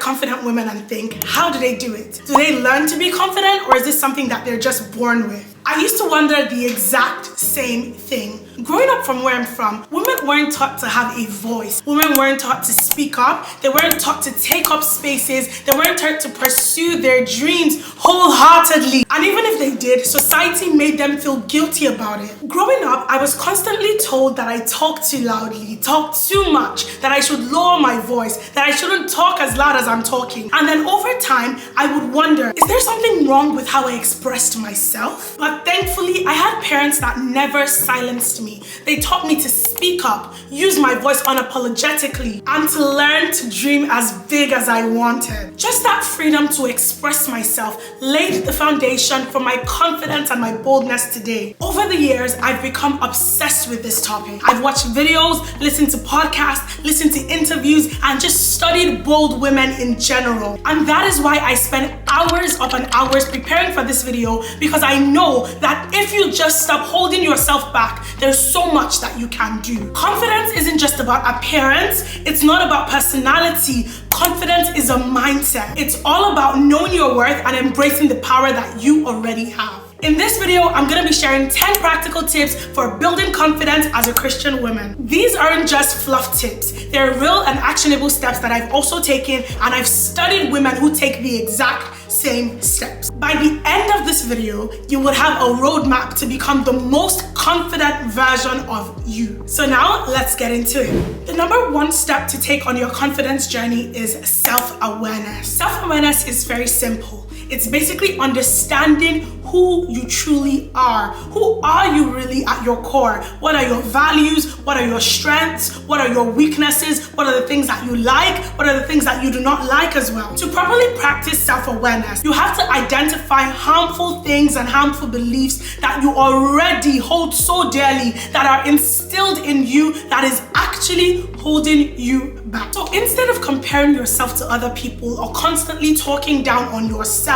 confident women and think, how do they do it? Do they learn to be confident, or is this something that they're just born with? I used to wonder the exact same thing. Growing up from where I'm from, women weren't taught to have a voice. Women weren't taught to speak up. They weren't taught to take up spaces. They weren't taught to pursue their dreams wholeheartedly. And even if they did, society made them feel guilty about it. Growing up, I was constantly told that I talk too loudly, talk too much, that I should lower my voice, that I shouldn't talk as loud as I'm talking. And then over time, I would wonder, is there something wrong with how I expressed myself? But thankfully, I had parents that never silenced me. They taught me to speak up, use my voice unapologetically, and to learn to dream as big as I wanted. Just that freedom to express myself laid the foundation for my confidence and my boldness today. Over the years, I've become obsessed with this topic. I've watched videos, listened to podcasts, listened to interviews, and just studied bold women in general. And that is why I spend hours upon hours preparing for this video, because I know that if you just stop holding yourself back, there's so much that you can do. Confidence isn't just about appearance. It's not about personality. Confidence is a mindset. It's all about knowing your worth and embracing the power that you already have. In this video, I'm going to be sharing 10 practical tips for building confidence as a Christian woman. These aren't just fluff tips. They're real and actionable steps that I've also taken, and I've studied women who take the exact same steps. By the end of this video, you will have a roadmap to become the most confident version of you. So now let's get into it. The number one step to take on your confidence journey is self-awareness. Self-awareness is very simple. It's basically understanding who you truly are. Who are you really at your core? What are your values? What are your strengths? What are your weaknesses? What are the things that you like? What are the things that you do not like as well? To properly practice self-awareness, you have to identify harmful things and harmful beliefs that you already hold so dearly, that are instilled in you, that is actually holding you back. So instead of comparing yourself to other people or constantly talking down on yourself,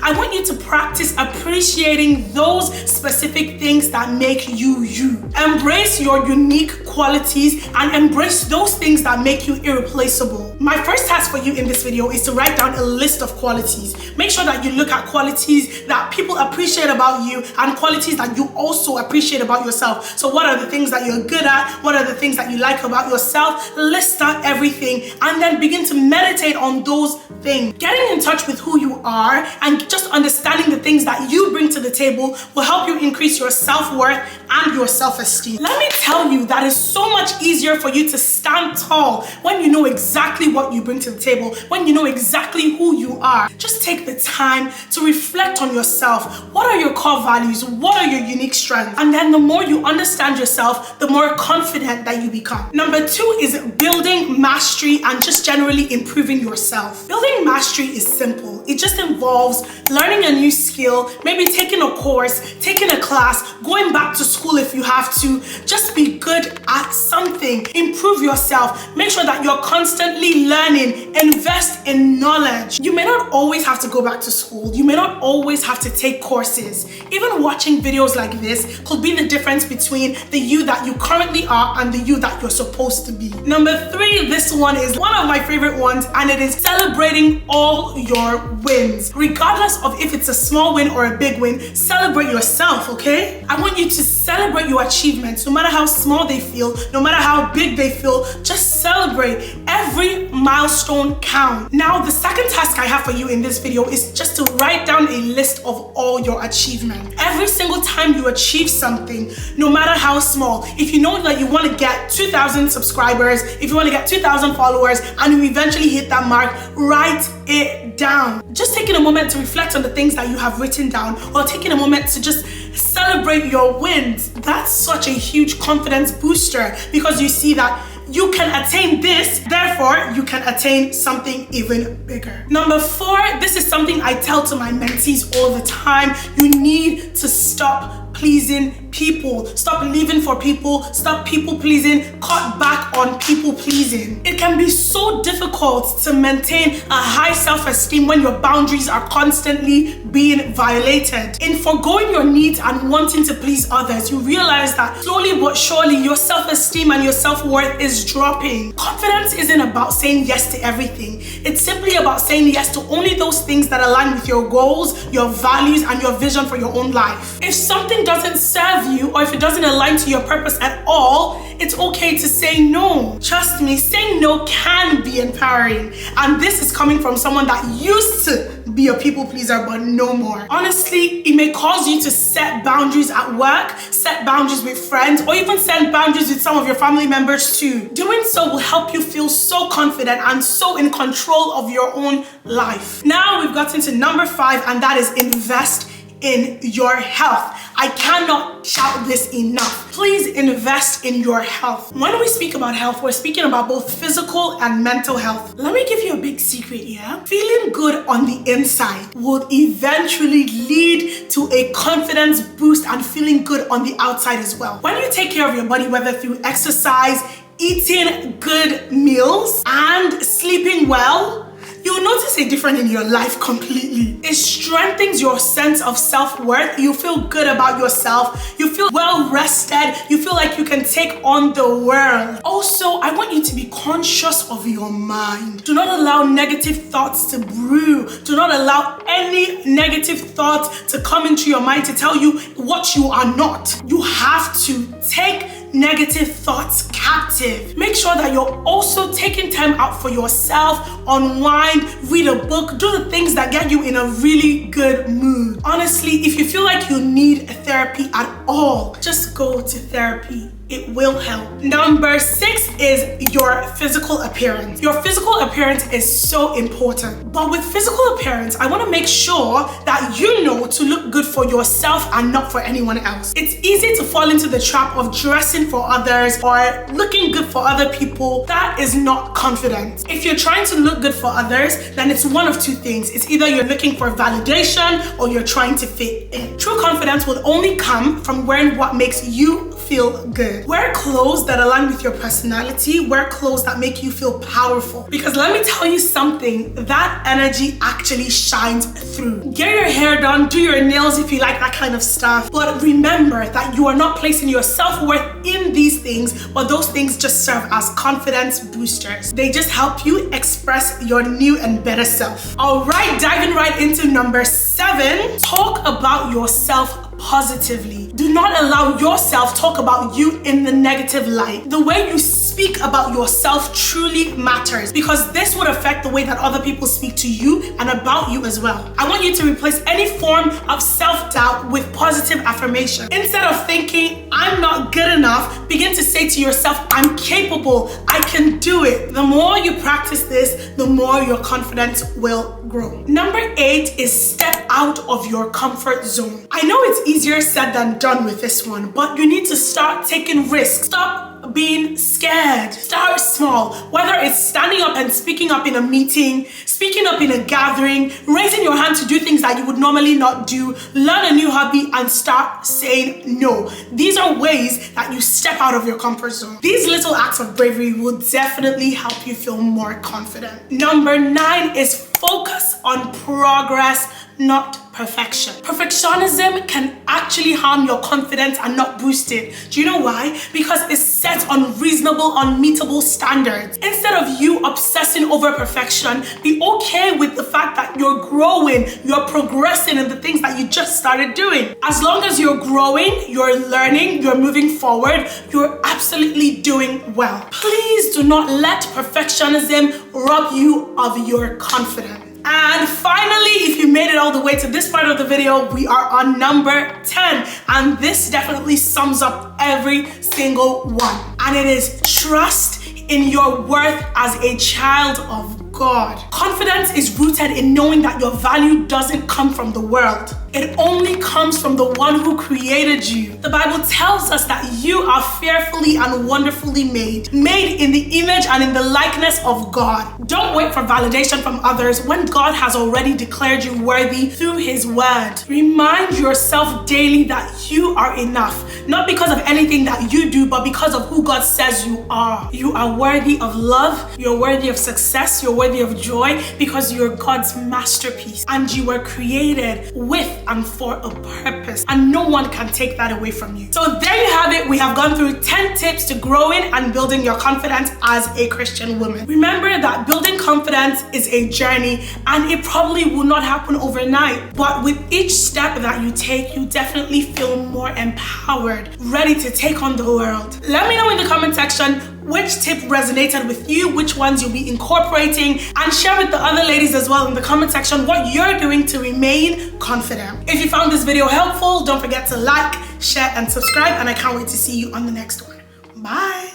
I want you to practice appreciating those specific things that make you you. Embrace your unique qualities and embrace those things that make you irreplaceable. My first task for you in this video is to write down a list of qualities. Make sure that you look at qualities that people appreciate about you and qualities that you also appreciate about yourself. So what are the things that you're good at? What are the things that you like about yourself? List out everything and then begin to meditate on those things. Getting in touch with who you are and just understanding the things that you bring to the table will help you increase your self-worth and your self-esteem. Let me tell you that it's so much easier for you to stand tall when you know exactly what you bring to the table, when you know exactly who you are. Just take the time to reflect on yourself. What are your core values? What are your unique strengths? And then the more you understand yourself, the more confident that you become. Number two is building mastery and just generally improving yourself. Building mastery is simple. It just involves learning a new skill, maybe taking a course, taking a class, going back to school if you have to. Just be good at something. Improve yourself. Make sure that you're constantly learning. Invest in knowledge. You may not always have to go back to school. You may not always have to take courses. Even watching videos like this could be the difference between the you that you currently are and the you that you're supposed to be. Number three, this one is one of my favorite ones, and it is celebrating all your wins. Regardless of if it's a small win or a big win, celebrate yourself, okay? I want you to celebrate your achievements, no matter how small they feel, no matter how big they feel, just celebrate. Every milestone counts. Now, the second task I have for you in this video is just to write down a list of all your achievements. Every single time you achieve something, no matter how small, if you know that you want to get 2,000 subscribers, if you want to get 2,000 followers, and you eventually hit that mark, write it down. Just taking a moment to reflect on the things that you have written down, or taking a moment to just celebrate your wins. That's such a huge confidence booster, because you see that you can attain this, therefore you can attain something even bigger. Number four, this is something I tell to my mentees all the time. You need to stop pleasing people, stop living for people, stop people pleasing, cut back on people pleasing. It can be so difficult to maintain a high self-esteem when your boundaries are constantly being violated. In foregoing your needs and wanting to please others, you realize that slowly but surely your self-esteem and your self-worth is dropping. Confidence isn't about saying yes to everything. It's simply about saying yes to only those things that align with your goals, your values, and your vision for your own life. If something doesn't serve you, or if it doesn't align to your purpose at all, it's okay to say no. Trust me, saying no can be empowering. And this is coming from someone that used to be a people pleaser, but no more. Honestly, it may cause you to set boundaries at work, set boundaries with friends, or even set boundaries with some of your family members too. Doing so will help you feel so confident and so in control of your own life. Now we've gotten to number 5, and that is invest in your health. I cannot shout this enough. Please invest in your health. When we speak about health, we're speaking about both physical and mental health. Let me give you a big secret, yeah? Feeling good on the inside will eventually lead to a confidence boost and feeling good on the outside as well. When you take care of your body, whether through exercise, eating good meals, and sleeping well, you'll notice a difference in your life completely. It strengthens your sense of self-worth. You feel good about yourself. You feel well rested. You feel like you can take on the world. Also, I want you to be conscious of your mind. Do not allow negative thoughts to brew. Do not allow any negative thought to come into your mind to tell you what you are not. You have to take negative thoughts captive. Make sure that you're also taking time out for yourself, unwind, read a book, do the things that get you in a really good mood. Honestly, if you feel like you need therapy at all, just go to therapy. It will help. Number 6 is your physical appearance. Your physical appearance is so important. But with physical appearance, I want to make sure that you know to look good for yourself and not for anyone else. It's easy to fall into the trap of dressing for others or looking good for other people. That is not confidence. If you're trying to look good for others, then it's one of two things. It's either you're looking for validation or you're trying to fit in. True confidence will only come from wearing what makes you feel good. Wear clothes that align with your personality. Wear clothes that make you feel powerful. Because let me tell you something, that energy actually shines through. Get your hair done, do your nails if you like that kind of stuff. But remember that you are not placing your self-worth in these things, but those things just serve as confidence boosters. They just help you express your new and better self. All right, diving right into number 7, talk about yourself positively. Do not allow yourself talk about you in the negative light. The way you speak about yourself truly matters, because this would affect the way that other people speak to you and about you as well. I want you to replace any form of self-doubt with positive affirmation. Instead of thinking, I'm not good enough, begin to say to yourself, I'm capable, I can do it. The more you practice this, the more your confidence will grow. Number 8 is step out of your comfort zone. I know it's easier said than done with this one, but you need to start taking risks. Stop being scared. Start small. Whether it's standing up and speaking up in a meeting, speaking up in a gathering, raising your hand to do things that you would normally not do, learn a new hobby and start saying no. These are ways that you step out of your comfort zone. These little acts of bravery will definitely help you feel more confident. Number 9 is focus on progress, not perfection. Perfectionism can actually harm your confidence and not boost it. Do you know why? Because it's set on reasonable, unmeetable standards. Instead of you obsessing over perfection, be okay with the fact that you're growing, you're progressing in the things that you just started doing. As long as you're growing, you're learning, you're moving forward, you're absolutely doing well. Please do not let perfectionism rob you of your confidence. And finally, if you made it all the way to this part of the video, we are on number 10. And this definitely sums up every single one. And it is trust in your worth as a child of God. God. Confidence is rooted in knowing that your value doesn't come from the world. It only comes from the one who created you. The Bible tells us that you are fearfully and wonderfully made in the image and in the likeness of God. Don't wait for validation from others when God has already declared you worthy through His word. Remind yourself daily that you are enough, not because of anything that you do, but because of who God says you are. You are worthy of love, you're worthy of success, you're worthy of joy, because you're God's masterpiece and you were created with and for a purpose, and no one can take that away from you. So there you have it. We have gone through 10 tips to growing and building your confidence as a Christian woman. Remember that building confidence is a journey and it probably will not happen overnight, but with each step that you take, you definitely feel more empowered, ready to take on the world. Let me know in the comment section which tip resonated with you, which ones you'll be incorporating, and share with the other ladies as well in the comment section what you're doing to remain confident. If you found this video helpful, don't forget to like, share, and subscribe, and I can't wait to see you on the next one. Bye.